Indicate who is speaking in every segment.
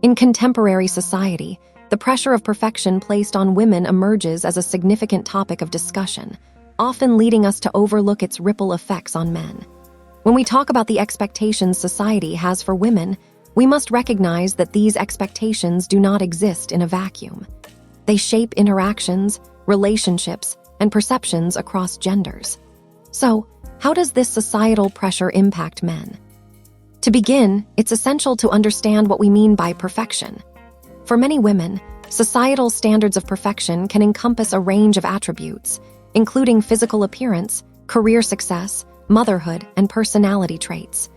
Speaker 1: In contemporary society, the pressure of perfection placed on women emerges as a significant topic of discussion, often leading us to overlook its ripple effects on men. When we talk about the expectations society has for women, we must recognize that these expectations do not exist in a vacuum. They shape interactions, relationships, and perceptions across genders. So, how does this societal pressure impact men? To begin, it's essential to understand what we mean by perfection. For many women, societal standards of perfection can encompass a range of attributes, including physical appearance, career success, motherhood, and personality traits.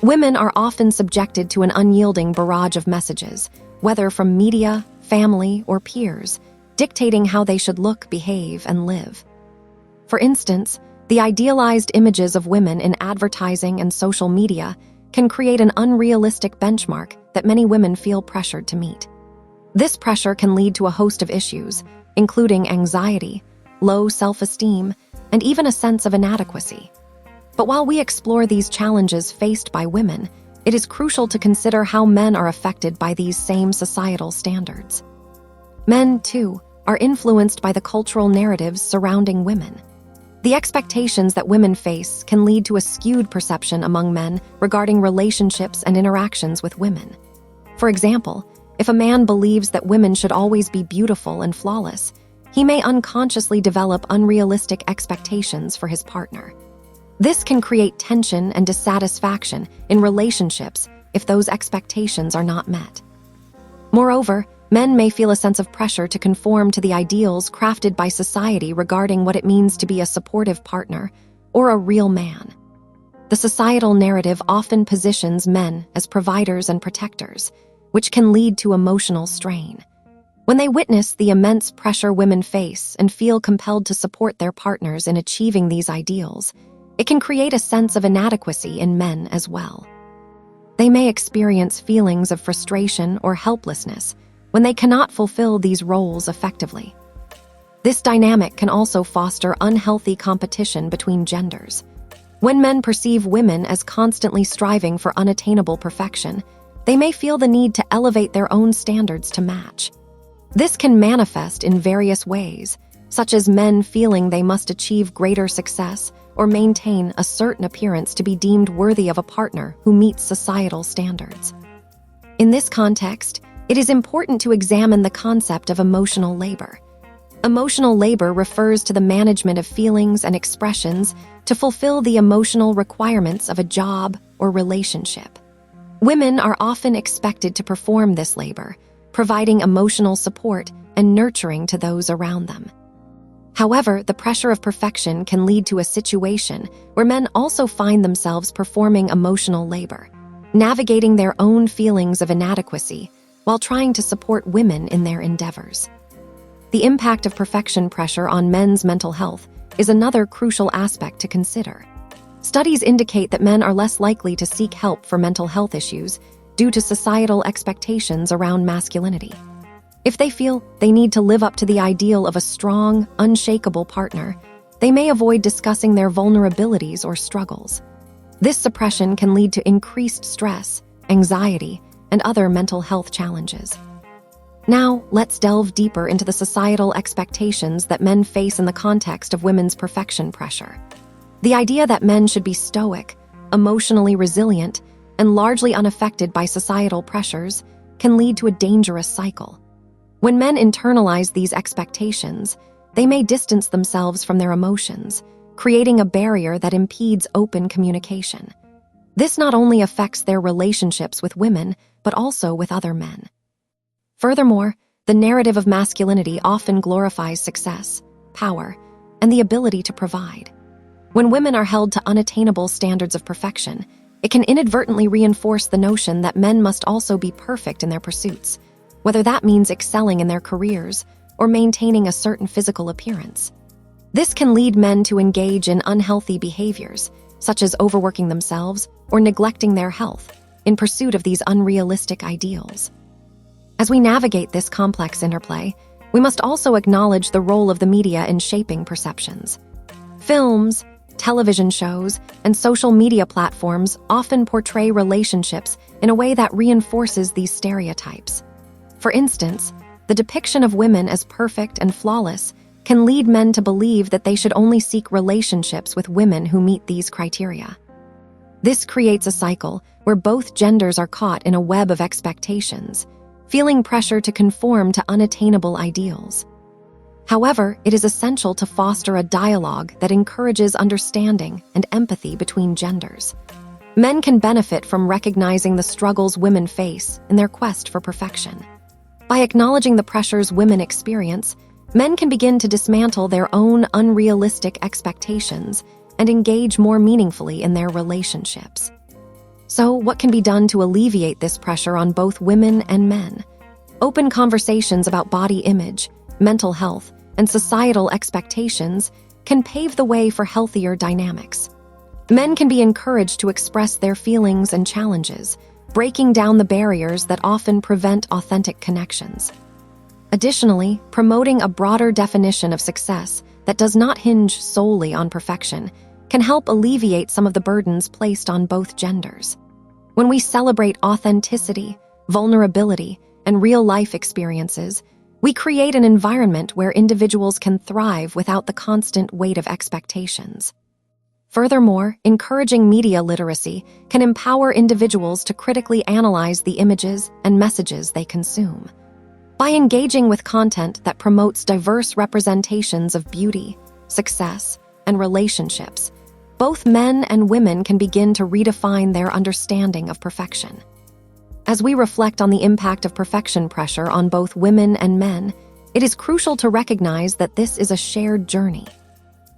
Speaker 1: Women are often subjected to an unyielding barrage of messages, whether from media, family, or peers, dictating how they should look, behave, and live. For instance, the idealized images of women in advertising and social media can create an unrealistic benchmark that many women feel pressured to meet. This pressure can lead to a host of issues, including anxiety, low self-esteem, and even a sense of inadequacy. But while we explore these challenges faced by women, it is crucial to consider how men are affected by these same societal standards. Men, too, are influenced by the cultural narratives surrounding women. The expectations that women face can lead to a skewed perception among men regarding relationships and interactions with women. For example, if a man believes that women should always be beautiful and flawless, he may unconsciously develop unrealistic expectations for his partner. This can create tension and dissatisfaction in relationships if those expectations are not met. Moreover, men may feel a sense of pressure to conform to the ideals crafted by society regarding what it means to be a supportive partner or a real man. The societal narrative often positions men as providers and protectors, which can lead to emotional strain. When they witness the immense pressure women face and feel compelled to support their partners in achieving these ideals, it can create a sense of inadequacy in men as well. They may experience feelings of frustration or helplessness when they cannot fulfill these roles effectively. This dynamic can also foster unhealthy competition between genders. When men perceive women as constantly striving for unattainable perfection, they may feel the need to elevate their own standards to match. This can manifest in various ways, such as men feeling they must achieve greater success or maintain a certain appearance to be deemed worthy of a partner who meets societal standards. In this context, it is important to examine the concept of emotional labor. Emotional labor refers to the management of feelings and expressions to fulfill the emotional requirements of a job or relationship. Women are often expected to perform this labor, providing emotional support and nurturing to those around them. However, the pressure of perfection can lead to a situation where men also find themselves performing emotional labor, navigating their own feelings of inadequacy while trying to support women in their endeavors. The impact of perfection pressure on men's mental health is another crucial aspect to consider. Studies indicate that men are less likely to seek help for mental health issues due to societal expectations around masculinity. If they feel they need to live up to the ideal of a strong, unshakable partner, they may avoid discussing their vulnerabilities or struggles. This suppression can lead to increased stress, anxiety, and other mental health challenges. Now, let's delve deeper into the societal expectations that men face in the context of women's perfection pressure. The idea that men should be stoic, emotionally resilient, and largely unaffected by societal pressures can lead to a dangerous cycle. When men internalize these expectations, they may distance themselves from their emotions, creating a barrier that impedes open communication. This not only affects their relationships with women, but also with other men. Furthermore, the narrative of masculinity often glorifies success, power, and the ability to provide. When women are held to unattainable standards of perfection, it can inadvertently reinforce the notion that men must also be perfect in their pursuits, whether that means excelling in their careers or maintaining a certain physical appearance. This can lead men to engage in unhealthy behaviors, such as overworking themselves or neglecting their health, in pursuit of these unrealistic ideals. As we navigate this complex interplay, we must also acknowledge the role of the media in shaping perceptions. Films, Television shows and social media platforms often portray relationships in a way that reinforces these stereotypes. For instance, the depiction of women as perfect and flawless can lead men to believe that they should only seek relationships with women who meet these criteria. This creates a cycle where both genders are caught in a web of expectations, feeling pressure to conform to unattainable ideals. However, it is essential to foster a dialogue that encourages understanding and empathy between genders. Men can benefit from recognizing the struggles women face in their quest for perfection. By acknowledging the pressures women experience, men can begin to dismantle their own unrealistic expectations and engage more meaningfully in their relationships. So, what can be done to alleviate this pressure on both women and men? Open conversations about body image, mental health, and societal expectations can pave the way for healthier dynamics. Men can be encouraged to express their feelings and challenges, breaking down the barriers that often prevent authentic connections. Additionally, promoting a broader definition of success that does not hinge solely on perfection can help alleviate some of the burdens placed on both genders. When we celebrate authenticity, vulnerability, and real-life experiences, we create an environment where individuals can thrive without the constant weight of expectations. Furthermore, encouraging media literacy can empower individuals to critically analyze the images and messages they consume. By engaging with content that promotes diverse representations of beauty, success, and relationships, both men and women can begin to redefine their understanding of perfection. As we reflect on the impact of perfection pressure on both women and men, it is crucial to recognize that this is a shared journey.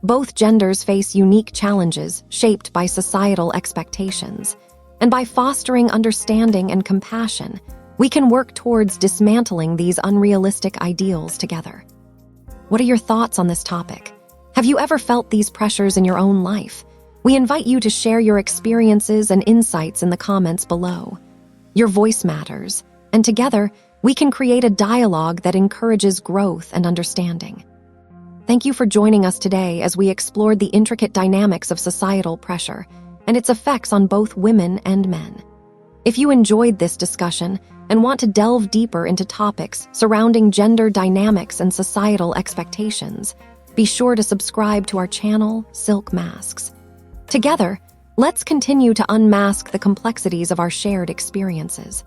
Speaker 1: Both genders face unique challenges shaped by societal expectations, and by fostering understanding and compassion, we can work towards dismantling these unrealistic ideals together. What are your thoughts on this topic? Have you ever felt these pressures in your own life? We invite you to share your experiences and insights in the comments below. Your voice matters, and together, we can create a dialogue that encourages growth and understanding. Thank you for joining us today as we explored the intricate dynamics of societal pressure and its effects on both women and men. If you enjoyed this discussion and want to delve deeper into topics surrounding gender dynamics and societal expectations, be sure to subscribe to our channel, Silk Masks. Together, let's continue to unmask the complexities of our shared experiences.